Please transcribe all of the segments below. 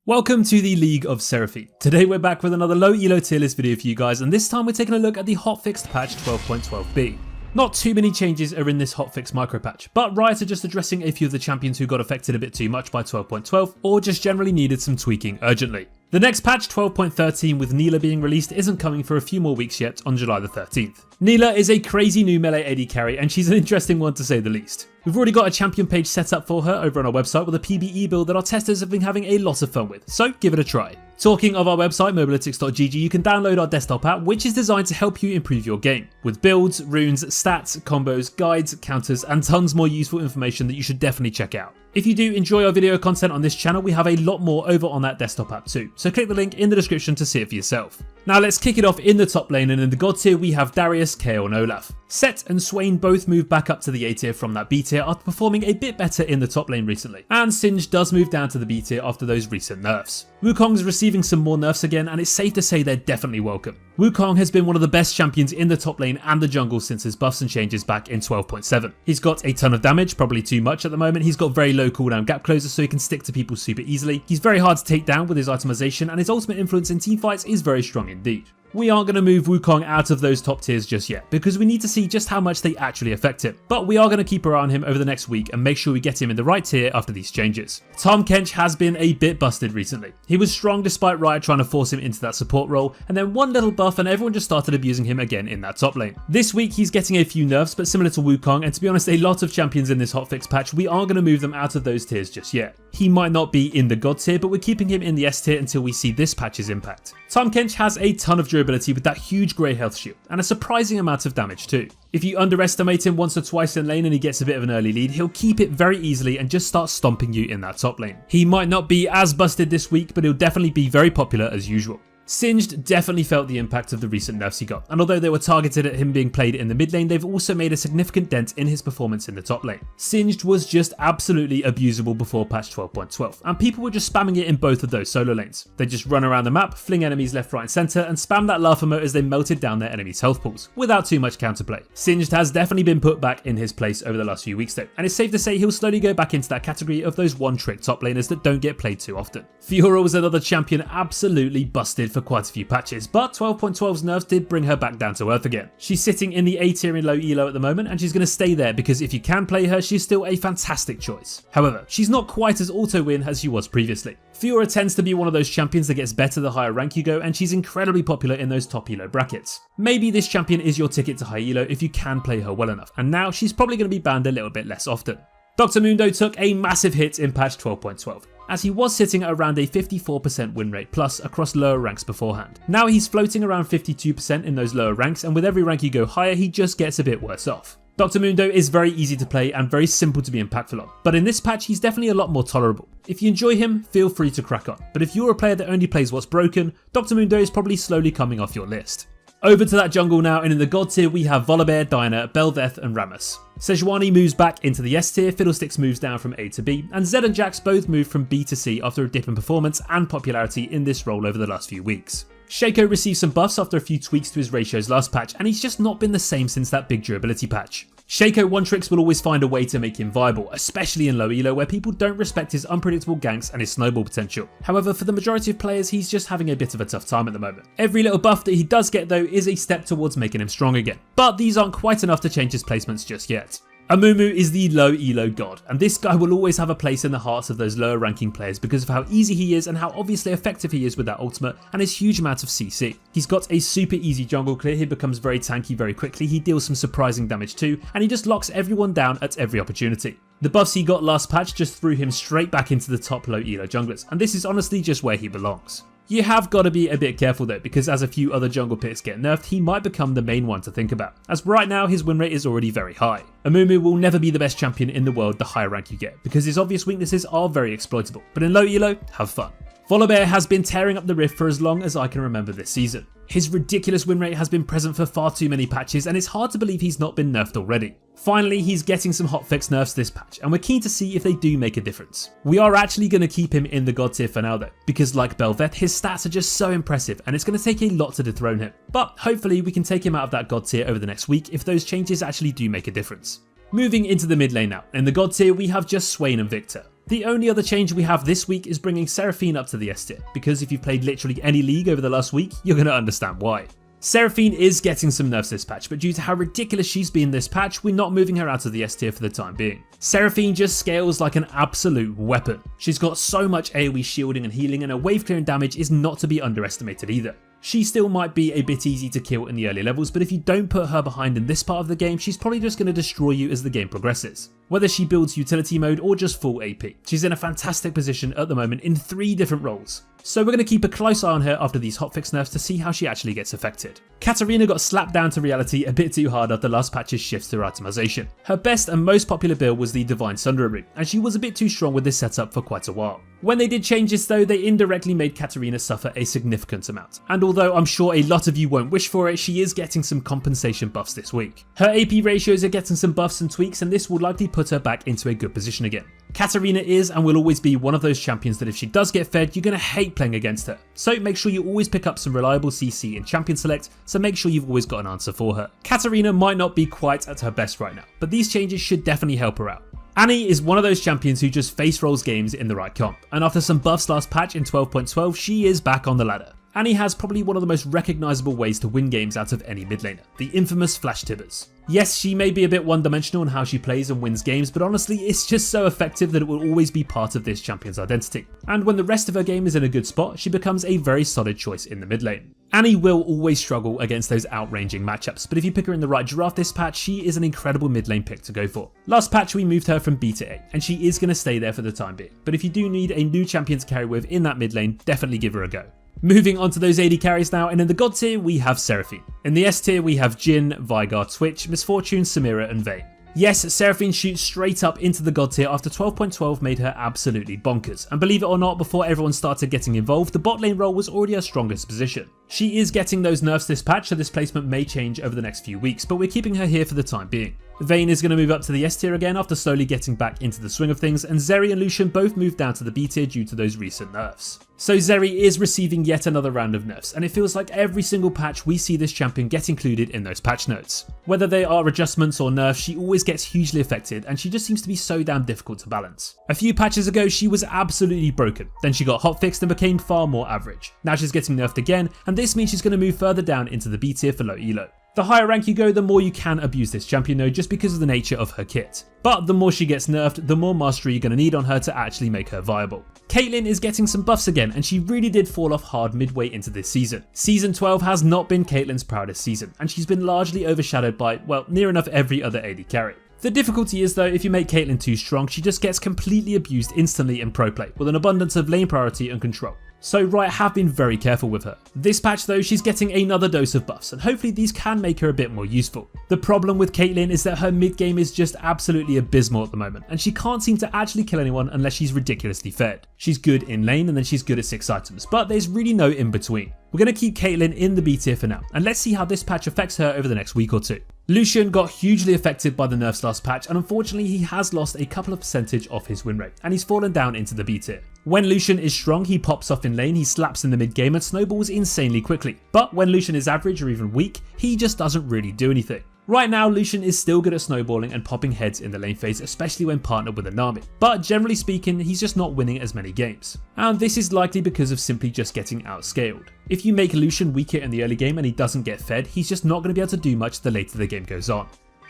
Welcome to the League of Seraphine. Today we're back with another low elo tier list video for you guys, and this time we're taking a look at the hotfixed patch 12.12b. Not too many changes are in this hotfix micro patch, but Riot are just addressing a few of the champions who got affected a bit too much by 12.12 or just generally needed some tweaking urgently. The next patch, 12.13, with Nilah being released, isn't coming for a few more weeks yet on July the 13th. Nilah is a crazy new melee AD carry, and she's an interesting one to say the least. We've already got a champion page set up for her over on our website with a PBE build that our testers have been having a lot of fun with, so give it a try. Talking of our website, Mobalytics.gg, you can download our desktop app, which is designed to help you improve your game, with builds, runes, stats, combos, guides, counters, and tons more useful information that you should definitely check out. If you do enjoy our video content on this channel, we have a lot more over on that desktop app too, so click the link in the description to see it for yourself. Now let's kick it off in the top lane, and in the god tier we have Darius, Kayle and Olaf. Set and Swain both move back up to the A tier from that B tier after performing a bit better in the top lane recently, and Singed does move down to the B tier after those recent nerfs. Wukong's receiving some more nerfs again, and it's safe to say they're definitely welcome. Wukong has been one of the best champions in the top lane and the jungle since his buffs and changes back in 12.7. He's got a ton of damage, probably too much at the moment. He's got very low cooldown gap closers so he can stick to people super easily. He's very hard to take down with his itemization, and his ultimate influence in teamfights is very strong indeed. We aren't going to move Wukong out of those top tiers just yet, because we need to see just how much they actually affect him. But we are going to keep our eye on him over the next week and make sure we get him in the right tier after these changes. Tahm Kench has been a bit busted recently. He was strong despite Riot trying to force him into that support role, and then one little buff and everyone just started abusing him again in that top lane. This week he's getting a few nerfs, but similar to Wukong, and to be honest a lot of champions in this hotfix patch, we aren't going to move them out of those tiers just yet. He might not be in the god tier, but we're keeping him in the S tier until we see this patch's impact. Tahm Kench has a ton of durability with that huge grey health shield, and a surprising amount of damage too. If you underestimate him once or twice in lane and he gets a bit of an early lead, he'll keep it very easily and just start stomping you in that top lane. He might not be as busted this week, but he'll definitely be very popular as usual. Singed definitely felt the impact of the recent nerfs he got, and although they were targeted at him being played in the mid lane, they've also made a significant dent in his performance in the top lane. Singed was just absolutely abusable before patch 12.12, and people were just spamming it in both of those solo lanes. They just run around the map, fling enemies left, right and centre, and spam that laugh emote as they melted down their enemies' health pools, without too much counterplay. Singed has definitely been put back in his place over the last few weeks though, and it's safe to say he'll slowly go back into that category of those one-trick top laners that don't get played too often. Fiora was another champion absolutely busted for quite a few patches, but 12.12's nerfs did bring her back down to earth again. She's sitting in the A tier in low elo at the moment, and she's going to stay there because if you can play her, she's still a fantastic choice. However, she's not quite as auto-win as she was previously. Fiora tends to be one of those champions that gets better the higher rank you go, and she's incredibly popular in those top elo brackets. Maybe this champion is your ticket to high elo if you can play her well enough, and now she's probably going to be banned a little bit less often. Dr. Mundo took a massive hit in patch 12.12. as he was sitting at around a 54% win rate plus across lower ranks beforehand. Now he's floating around 52% in those lower ranks, and with every rank you go higher he just gets a bit worse off. Dr. Mundo is very easy to play and very simple to be impactful on, but in this patch he's definitely a lot more tolerable. If you enjoy him, feel free to crack on, but if you're a player that only plays what's broken, Dr. Mundo is probably slowly coming off your list. Over to that jungle now, and in the god tier we have Volibear, Diana, Bel'Veth and Rammus. Sejuani moves back into the S tier, Fiddlesticks moves down from A to B, and Zed and Jax both move from B to C after a dip in performance and popularity in this role over the last few weeks. Shaco received some buffs after a few tweaks to his ratios last patch, and he's just not been the same since that big durability patch. Shaco one-tricks will always find a way to make him viable, especially in low elo where people don't respect his unpredictable ganks and his snowball potential. However, for the majority of players he's just having a bit of a tough time at the moment. Every little buff that he does get though is a step towards making him strong again, but these aren't quite enough to change his placements just yet. Amumu is the low elo god, and this guy will always have a place in the hearts of those lower ranking players because of how easy he is and how obviously effective he is with that ultimate and his huge amount of CC. He's got a super easy jungle clear, he becomes very tanky very quickly, he deals some surprising damage too, and he just locks everyone down at every opportunity. The buffs he got last patch just threw him straight back into the top low elo junglers, and this is honestly just where he belongs. You have got to be a bit careful though, because as a few other jungle picks get nerfed, he might become the main one to think about, as right now his win rate is already very high. Amumu will never be the best champion in the world the higher rank you get, because his obvious weaknesses are very exploitable, but in low elo, have fun. Volibear has been tearing up the rift for as long as I can remember this season. His ridiculous win rate has been present for far too many patches, and it's hard to believe he's not been nerfed already. Finally, he's getting some hotfix nerfs this patch, and we're keen to see if they do make a difference. We are actually going to keep him in the god tier for now though, because like Bel'Veth, his stats are just so impressive and it's going to take a lot to dethrone him. But hopefully we can take him out of that god tier over the next week if those changes actually do make a difference. Moving into the mid lane now, in the god tier we have just Swain and Viktor. The only other change we have this week is bringing Seraphine up to the S tier, because if you've played literally any league over the last week, you're going to understand why. Seraphine is getting some nerfs this patch, but due to how ridiculous she's been this patch, we're not moving her out of the S tier for the time being. Seraphine just scales like an absolute weapon. She's got so much AoE shielding and healing, and her wave clearing damage is not to be underestimated either. She still might be a bit easy to kill in the early levels, but if you don't put her behind in this part of the game, she's probably just going to destroy you as the game progresses. Whether she builds utility mode or just full AP, she's in a fantastic position at the moment in 3 different roles. So we're going to keep a close eye on her after these hotfix nerfs to see how she actually gets affected. Katarina got slapped down to reality a bit too hard after last patch's shifts to her itemization. Her best and most popular build was the Divine Sunderer route, and she was a bit too strong with this setup for quite a while. When they did change this though, they indirectly made Katarina suffer a significant amount, and although I'm sure a lot of you won't wish for it, she is getting some compensation buffs this week. Her AP ratios are getting some buffs and tweaks, and this will likely put her back into a good position again. Katarina is and will always be one of those champions that if she does get fed, you're going to hate playing against her. So make sure you always pick up some reliable CC in champion select, so make sure you've always got an answer for her. Katarina might not be quite at her best right now, but these changes should definitely help her out. Annie is one of those champions who just face rolls games in the right comp, and after some buffs last patch in 12.12, she is back on the ladder. Annie has probably one of the most recognisable ways to win games out of any mid laner, the infamous flash tibbers. Yes, she may be a bit one-dimensional in how she plays and wins games, but honestly it's just so effective that it will always be part of this champion's identity. And when the rest of her game is in a good spot, she becomes a very solid choice in the mid lane. Annie will always struggle against those outranging matchups, but if you pick her in the right draft this patch, she is an incredible mid lane pick to go for. Last patch we moved her from B to A, and she is going to stay there for the time being, but if you do need a new champion to carry with in that mid lane, definitely give her a go. Moving on to those AD carries now, and in the God tier we have Seraphine. In the S tier we have Jhin, Veigar, Twitch, Misfortune, Samira and Vale. Yes, Seraphine shoots straight up into the God tier after 12.12 made her absolutely bonkers, and believe it or not, before everyone started getting involved, the bot lane role was already her strongest position. She is getting those nerfs this patch, so this placement may change over the next few weeks, but we're keeping her here for the time being. Vayne is going to move up to the S tier again after slowly getting back into the swing of things, and Zeri and Lucian both moved down to the B tier due to those recent nerfs. So Zeri is receiving yet another round of nerfs, and it feels like every single patch we see this champion get included in those patch notes. Whether they are adjustments or nerfs, she always gets hugely affected, and she just seems to be so damn difficult to balance. A few patches ago she was absolutely broken, then she got hotfixed and became far more average. Now she's getting nerfed again, and this means she's going to move further down into the B tier for low elo. The higher rank you go, the more you can abuse this champion though, just because of the nature of her kit. But the more she gets nerfed, the more mastery you're going to need on her to actually make her viable. Caitlyn is getting some buffs again, and she really did fall off hard midway into this season. Season 12 has not been Caitlyn's proudest season, and she's been largely overshadowed by, well, near enough every other AD carry. The difficulty is though, if you make Caitlyn too strong, she just gets completely abused instantly in pro play, with an abundance of lane priority and control. So Riot have been very careful with her. This patch though, she's getting another dose of buffs, and hopefully these can make her a bit more useful. The problem with Caitlyn is that her mid game is just absolutely abysmal at the moment, and she can't seem to actually kill anyone unless she's ridiculously fed. She's good in lane and then she's good at 6 items, but there's really no in between. We're going to keep Caitlyn in the B tier for now, and let's see how this patch affects her over the next week or two. Lucian got hugely affected by the nerfs last patch, and unfortunately he has lost a couple of percentage off his win rate, and he's fallen down into the B tier. When Lucian is strong, he pops off in lane, he slaps in the mid game and snowballs insanely quickly, but when Lucian is average or even weak, he just doesn't really do anything. Right now, Lucian is still good at snowballing and popping heads in the lane phase, especially when partnered with a Nami, but generally speaking, he's just not winning as many games. And this is likely because of simply just getting outscaled. If you make Lucian weaker in the early game and he doesn't get fed, he's just not going to be able to do much the later the game goes on.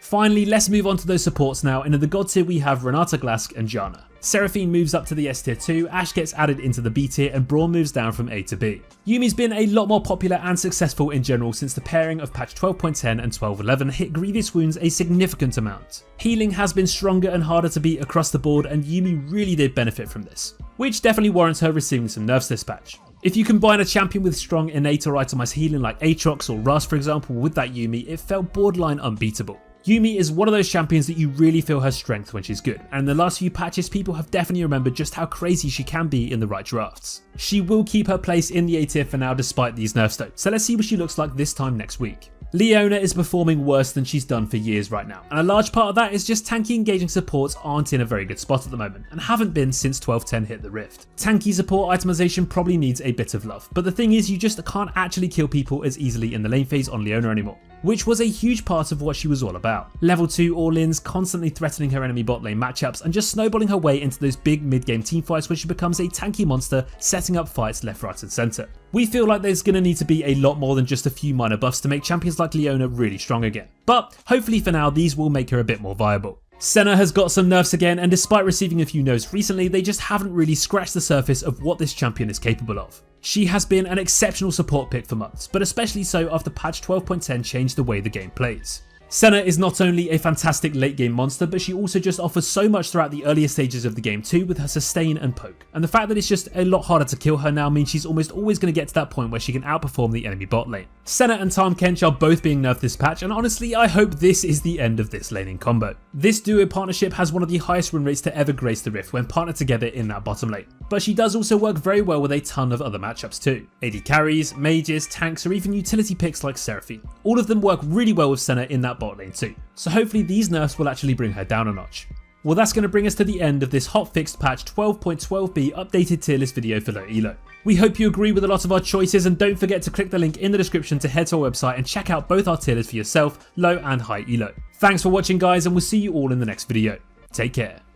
Finally, let's move on to those supports now, and in the God tier we have Renata Glask and Janna. Seraphine moves up to the S tier too, Ashe gets added into the B tier, and Braum moves down from A to B. Yuumi's been a lot more popular and successful in general since the pairing of patch 12.10 and 12.11 hit grievous wounds a significant amount. Healing has been stronger and harder to beat across the board, and Yuumi really did benefit from this, which definitely warrants her receiving some nerfs this patch. If you combine a champion with strong innate or itemized healing like Aatrox or Rust for example with that Yuumi, it felt borderline unbeatable. Yuumi is one of those champions that you really feel her strength when she's good, and in the last few patches people have definitely remembered just how crazy she can be in the right drafts. She will keep her place in the A tier for now despite these nerfs though, so let's see what she looks like this time next week. Leona is performing worse than she's done for years right now, and a large part of that is just tanky engaging supports aren't in a very good spot at the moment, and haven't been since 12.10 hit the rift. Tanky support itemization probably needs a bit of love, but the thing is you just can't actually kill people as easily in the lane phase on Leona anymore. which was a huge part of what she was all about. Level 2 all-ins, constantly threatening her enemy bot lane matchups, and just snowballing her way into those big mid-game teamfights where she becomes a tanky monster, setting up fights left, right and centre. We feel like there's going to need to be a lot more than just a few minor buffs to make champions like Leona really strong again, but hopefully for now these will make her a bit more viable. Senna has got some nerfs again, and despite receiving a few nerfs recently, they just haven't really scratched the surface of what this champion is capable of. She has been an exceptional support pick for months, but especially so after patch 12.10 changed the way the game plays. Senna is not only a fantastic late game monster, but she also just offers so much throughout the earlier stages of the game too, with her sustain and poke. And the fact that it's just a lot harder to kill her now means she's almost always going to get to that point where she can outperform the enemy bot lane. Senna and Tahm Kench are both being nerfed this patch, and honestly I hope this is the end of this laning combo. This duo partnership has one of the highest win rates to ever grace the Rift when partnered together in that bottom lane, but she does also work very well with a ton of other matchups too. AD carries, mages, tanks or even utility picks like Seraphine. All of them work really well with Senna in that bot lane too, so hopefully these nerfs will actually bring her down a notch. Well, that's going to bring us to the end of this hotfixed patch 12.12b updated tier list video for low elo. We hope you agree with a lot of our choices, and don't forget to click the link in the description to head to our website and check out both our tier lists for yourself, low and high elo. Thanks for watching guys, and we'll see you all in the next video. Take care.